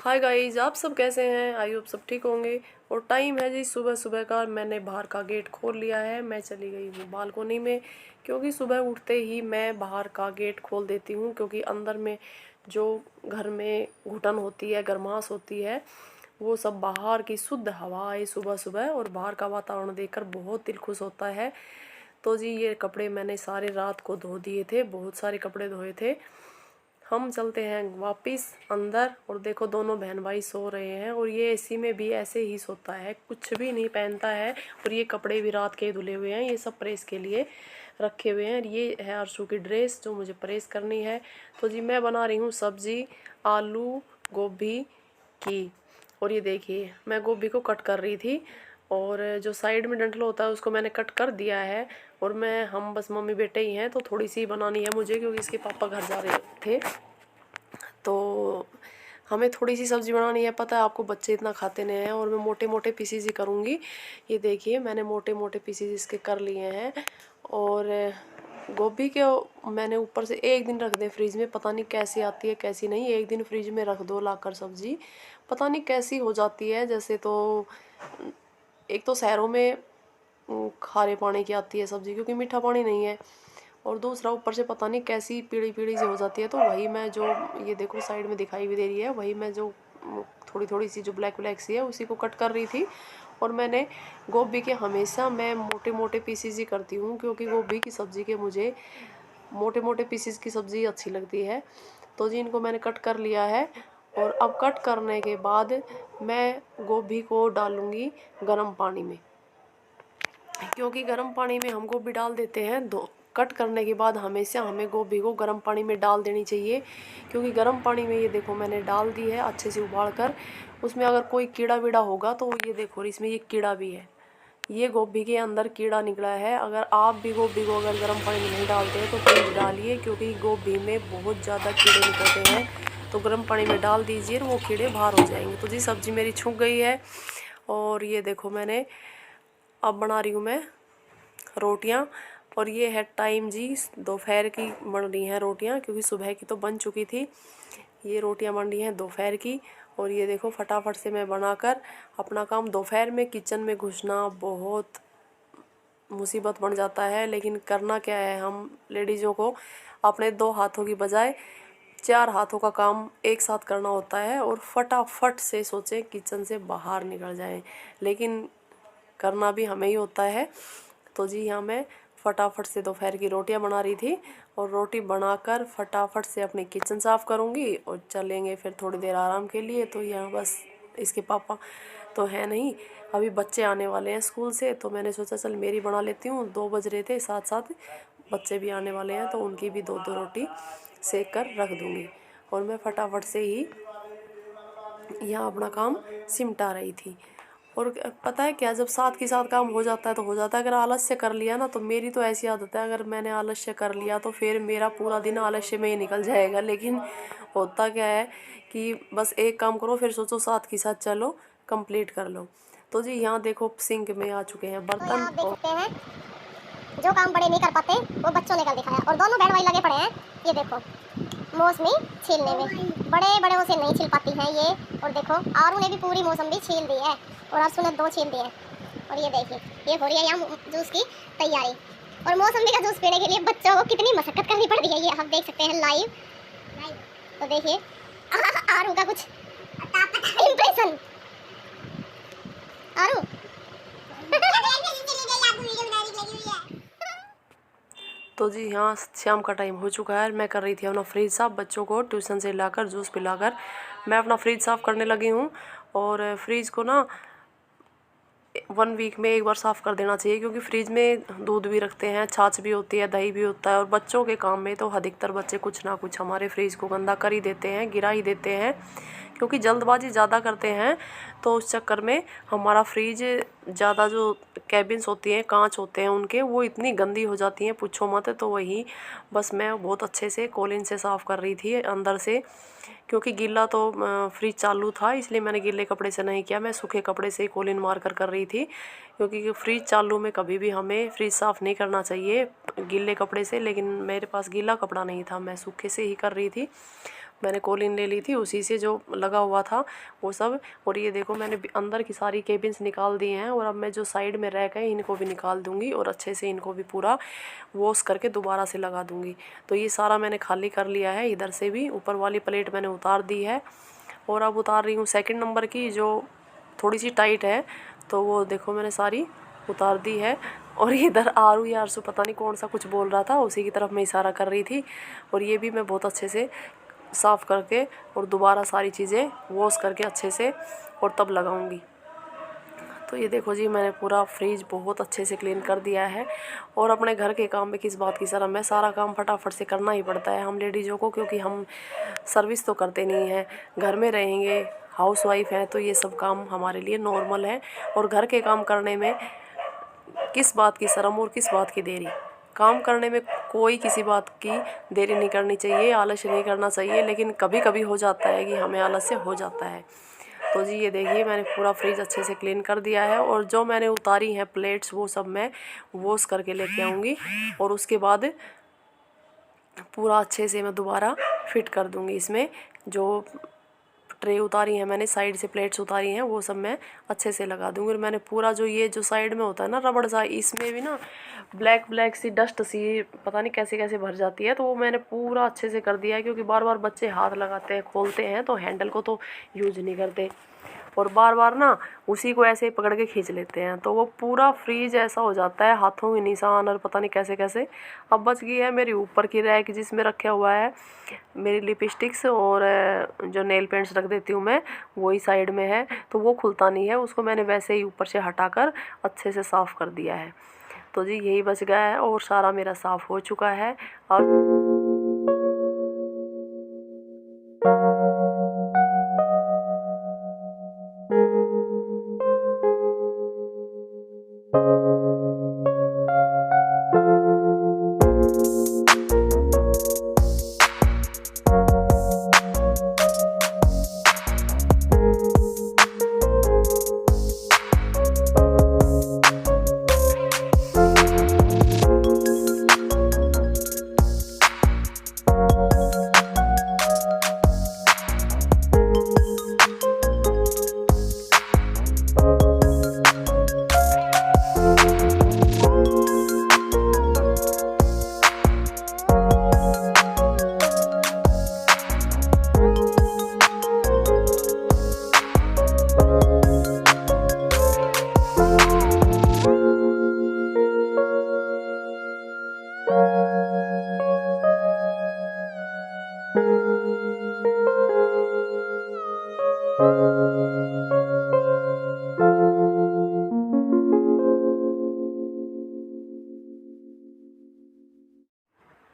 Hi guys, आप सब कैसे हैं? आई होप सब ठीक होंगे। और टाइम है जी सुबह सुबह का। मैंने बाहर का गेट खोल लिया है। मैं चली गई हूँ बालकोनी में, क्योंकि सुबह उठते ही मैं बाहर का गेट खोल देती हूँ, क्योंकि अंदर में जो घर में घुटन होती है, गर्माश होती है, वो सब बाहर की शुद्ध हवा आई सुबह सुबह और बाहर का वातावरण देखकर बहुत दिल खुश होता है। तो जी ये कपड़े मैंने सारे रात को धो दिए थे, बहुत सारे कपड़े धोए थे। हम चलते हैं वापिस अंदर और देखो दोनों बहन भाई सो रहे हैं और ये एसी में भी ऐसे ही सोता है, कुछ भी नहीं पहनता है। और ये कपड़े भी रात के धुले हुए हैं, ये सब प्रेस के लिए रखे हुए हैं। ये है अर्शु की ड्रेस जो मुझे प्रेस करनी है। तो जी मैं बना रही हूँ सब्जी आलू गोभी की। और ये देखिए मैं गोभी को कट कर रही थी और जो साइड में डंठल होता है उसको मैंने कट कर दिया है। और हम बस मम्मी बेटे ही हैं, तो थोड़ी सी बनानी है मुझे, क्योंकि इसके पापा घर जा रहे थे। तो हमें थोड़ी सी सब्ज़ी बनानी है। पता है आपको, बच्चे इतना खाते नहीं हैं और मैं मोटे मोटे पीसीज ही करूँगी। ये देखिए मैंने मोटे मोटे पीसीज इसके कर लिए हैं। और गोभी के मैंने ऊपर से एक दिन रख दे फ्रिज में, पता नहीं कैसी आती है कैसी नहीं। एक दिन फ्रिज में रख दो लाकर सब्ज़ी, पता नहीं कैसी हो जाती है। जैसे तो एक तो शहरों में खारे पानी की आती है सब्ज़ी, क्योंकि मीठा पानी नहीं है। और दूसरा ऊपर से पता नहीं कैसी पीली पीली सी हो जाती है। तो वही मैं जो ये देखो साइड में दिखाई भी दे रही है, वही मैं जो थोड़ी थोड़ी सी जो ब्लैक ब्लैक सी है उसी को कट कर रही थी। और मैंने गोभी के हमेशा मैं मोटे मोटे पीसीज ही करती हूँ, क्योंकि गोभी की सब्ज़ी के मुझे मोटे मोटे पीसीज की सब्ज़ी अच्छी लगती है। तो जी इनको मैंने कट कर लिया है। और अब कट करने के बाद मैं गोभी को डालूँगी गर्म पानी में, क्योंकि गर्म पानी में हम गोभी डाल देते हैं। दो कट करने के बाद हमेशा हमें गोभी को गर्म पानी में डाल देनी चाहिए, क्योंकि गर्म पानी में ये देखो मैंने डाल दी है अच्छे से उबाल कर। उसमें अगर कोई कीड़ा वीड़ा होगा तो ये देखो इसमें ये कीड़ा भी है, ये गोभी के अंदर कीड़ा निकला है। अगर आप भी गोभी को अगर गर्म पानी में नहीं डालते हैं तो प्लीज़ डालिए, क्योंकि गोभी में बहुत ज़्यादा कीड़े निकलते हैं। तो गर्म पानी में डाल दीजिए और वो कीड़े बाहर हो जाएंगे। तो जी सब्ज़ी मेरी छूक गई है। और ये देखो मैंने अब बना रही हूँ मैं रोटियां। और ये है टाइम जी दोपहर की बन रही हैं रोटियां, क्योंकि सुबह की तो बन चुकी थी। ये रोटियां बन रही हैं दोपहर की। और ये देखो फटाफट से मैं बनाकर अपना काम, दोपहर में किचन में घुसना बहुत मुसीबत बन जाता है, लेकिन करना क्या है, हम लेडीज़ों को अपने दो हाथों की बजाय चार हाथों का काम एक साथ करना होता है। और फटाफट से सोचें किचन से बाहर निकल जाएं, लेकिन करना भी हमें ही होता है। तो जी यहाँ मैं फटाफट से दोपहर की रोटियां बना रही थी और रोटी बनाकर फटाफट से अपनी किचन साफ़ करूँगी और चलेंगे फिर थोड़ी देर आराम के लिए। तो यहाँ बस इसके पापा तो है नहीं, अभी बच्चे आने वाले हैं स्कूल से, तो मैंने सोचा चल मेरी बना लेती हूँ। 2 बज रहे थे, साथ साथ बच्चे भी आने वाले हैं, तो उनकी भी दो दो रोटी सेक कर रख दूँगी। और मैं फटाफट से ही यहाँ अपना काम सिमटा रही थी। और पता है क्या, जब साथ के साथ काम हो जाता है तो हो जाता है। अगर आलस्य कर लिया ना, तो मेरी तो ऐसी आदत है, अगर मैंने आलस्य कर लिया तो फिर मेरा पूरा दिन आलस्य में ही निकल जाएगा। लेकिन होता क्या है कि बस एक काम करो फिर सोचो साथ के साथ चलो कंप्लीट कर लो। तो जी यहाँ देखो सिंक में आ चुके हैं तो बर्तन। यहाँ आप देख सकते हैं जो काम बड़े नहीं कर पाते वो बच्चों ने कर दिखाया। और दोनों बहन भाई लगे पड़े हैं, ये देखो मौसमी छीलने में। बड़े बड़े उसे नहीं छील पाती हैं ये। और देखो आरू ने भी पूरी मौसमी छील दी है और अर्शु ने 2 छील दिए। और ये देखिए ये हो रही है यहाँ जूस की तैयारी। और मौसमी का जूस पीने के लिए बच्चों को कितनी मशक्कत करनी पड़ रही है, ये आप देख सकते हैं लाइव। तो देखिए आरू का कुछ इम्प्रेशन। आरू तो जी यहाँ शाम का टाइम हो चुका है। मैं कर रही थी अपना फ्रिज साफ़, बच्चों को ट्यूशन से लाकर जूस पिलाकर मैं अपना फ्रिज साफ़ करने लगी हूँ। और फ्रिज को ना 1 वीक में एक बार साफ़ कर देना चाहिए, क्योंकि फ्रिज में दूध भी रखते हैं, छाछ भी होती है, दही भी होता है। और बच्चों के काम में तो अधिकतर बच्चे कुछ ना कुछ हमारे फ्रिज को गंदा कर ही देते हैं, गिरा ही देते हैं, क्योंकि जल्दबाजी ज़्यादा करते हैं। तो उस चक्कर में हमारा फ्रिज ज़्यादा जो कैबिन्स होती हैं, कांच होते हैं उनके, वो इतनी गंदी हो जाती हैं पूछो मत। तो वही बस मैं बहुत अच्छे से कोलिन से साफ़ कर रही थी अंदर से, क्योंकि गीला तो फ्रिज चालू था, इसलिए मैंने गीले कपड़े से नहीं किया, मैं सूखे कपड़े से ही कोलिन मार कर रही थी। क्योंकि फ्रिज चालू में कभी भी हमें फ्रिज साफ़ नहीं करना चाहिए गीले कपड़े से। लेकिन मेरे पास गीला कपड़ा नहीं था, मैं सूखे से ही कर रही थी। मैंने कॉलिन ले ली थी, उसी से जो लगा हुआ था वो सब। और ये देखो मैंने अंदर की सारी केबिन्स निकाल दी हैं और अब मैं जो साइड में रह गए इनको भी निकाल दूंगी और अच्छे से इनको भी पूरा वॉश करके दोबारा से लगा दूंगी। तो ये सारा मैंने खाली कर लिया है। इधर से भी ऊपर वाली प्लेट मैंने उतार दी है और अब उतार रही हूँ सेकंड नंबर की जो थोड़ी सी टाइट है, तो वो देखो मैंने सारी उतार दी है। और इधर आरू या आरसू पता नहीं कौन सा कुछ बोल रहा था, उसी की तरफ मैं इशारा कर रही थी। और ये भी मैं बहुत अच्छे से साफ़ करके और दोबारा सारी चीज़ें वॉश करके अच्छे से और तब लगाऊंगी। तो ये देखो जी मैंने पूरा फ्रिज बहुत अच्छे से क्लीन कर दिया है। और अपने घर के काम में किस बात की शर्म है, सारा काम फटाफट से करना ही पड़ता है हम लेडीज़ों को, क्योंकि हम सर्विस तो करते नहीं हैं, घर में रहेंगे, हाउस वाइफ हैं, तो ये सब काम हमारे लिए नॉर्मल है। और घर के काम करने में किस बात की शर्म और किस बात की देरी। काम करने में कोई किसी बात की देरी नहीं करनी चाहिए, आलस्य नहीं करना चाहिए, लेकिन कभी कभी हो जाता है कि हमें आलस्य हो जाता है। तो जी ये देखिए मैंने पूरा फ्रिज अच्छे से क्लीन कर दिया है। और जो मैंने उतारी हैं प्लेट्स वो सब मैं वॉश करके लेके आऊँगी और उसके बाद पूरा अच्छे से मैं दोबारा फिट कर दूँगी। इसमें जो ट्रे उतारी हैं मैंने, साइड से प्लेट्स उतारी हैं, वो सब मैं अच्छे से लगा दूँगी। और मैंने पूरा जो ये जो साइड में होता है ना रबड़ सा, इसमें भी ना ब्लैक ब्लैक सी डस्ट सी पता नहीं कैसे कैसे भर जाती है, तो वो मैंने पूरा अच्छे से कर दिया है। क्योंकि बार बार बच्चे हाथ लगाते हैं, खोलते हैं, तो हैंडल को तो यूज नहीं करते और बार बार ना उसी को ऐसे पकड़ के खींच लेते हैं, तो वो पूरा फ्रीज ऐसा हो जाता है, हाथों के निशान और पता नहीं कैसे कैसे। अब बच गई है मेरी ऊपर की रैक जिसमें रखा हुआ है मेरी लिपस्टिक्स और जो नेल पेंट्स रख देती हूँ मैं, वही साइड में है, तो वो खुलता नहीं है, उसको मैंने वैसे ही ऊपर से हटाकर अच्छे से साफ़ कर दिया है। तो जी यही बच गया है और सारा मेरा साफ़ हो चुका है। और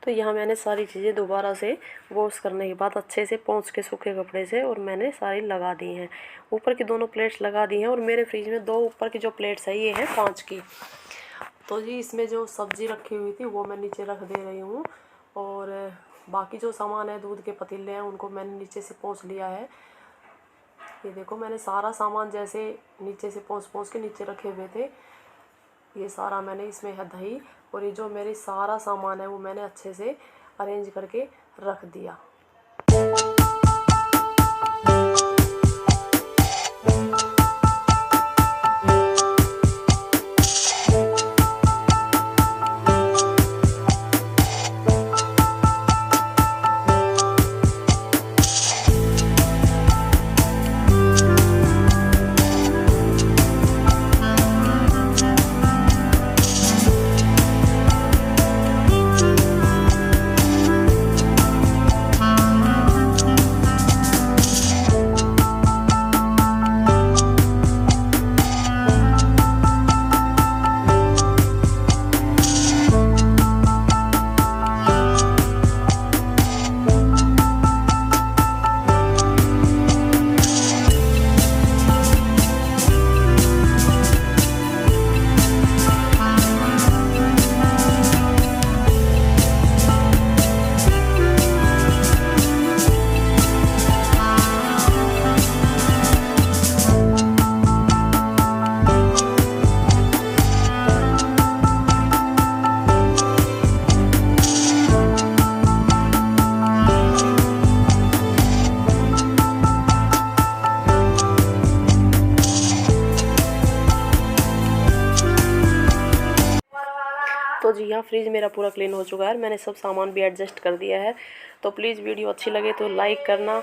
तो यहाँ मैंने सारी चीज़ें दोबारा से वॉश करने के बाद अच्छे से पोंछ के सूखे कपड़े से और मैंने सारी लगा दी हैं। ऊपर की दोनों प्लेट्स लगा दी हैं और मेरे फ्रिज में दो ऊपर की जो प्लेट्स है ये है कांच की। तो जी इसमें जो सब्ज़ी रखी हुई थी वो मैं नीचे रख दे रही हूँ और बाकी जो सामान है दूध के पतीले हैं उनको मैंने नीचे से पोंछ लिया है। ये देखो मैंने सारा सामान जैसे नीचे से पोंछ के नीचे रखे हुए थे, ये सारा मैंने इसमें है दही और ये जो मेरे सारा सामान है वो मैंने अच्छे से अरेंज करके रख दिया। तो जी हाँ, फ्रिज मेरा पूरा क्लीन हो चुका है, मैंने सब सामान भी एडजस्ट कर दिया है। तो प्लीज़ वीडियो अच्छी लगे तो लाइक करना,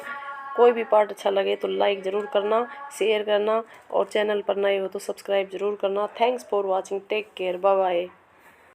कोई भी पार्ट अच्छा लगे तो लाइक ज़रूर करना, शेयर करना, और चैनल पर नए हो तो सब्सक्राइब ज़रूर करना। Thanks for watching, take care, bye bye.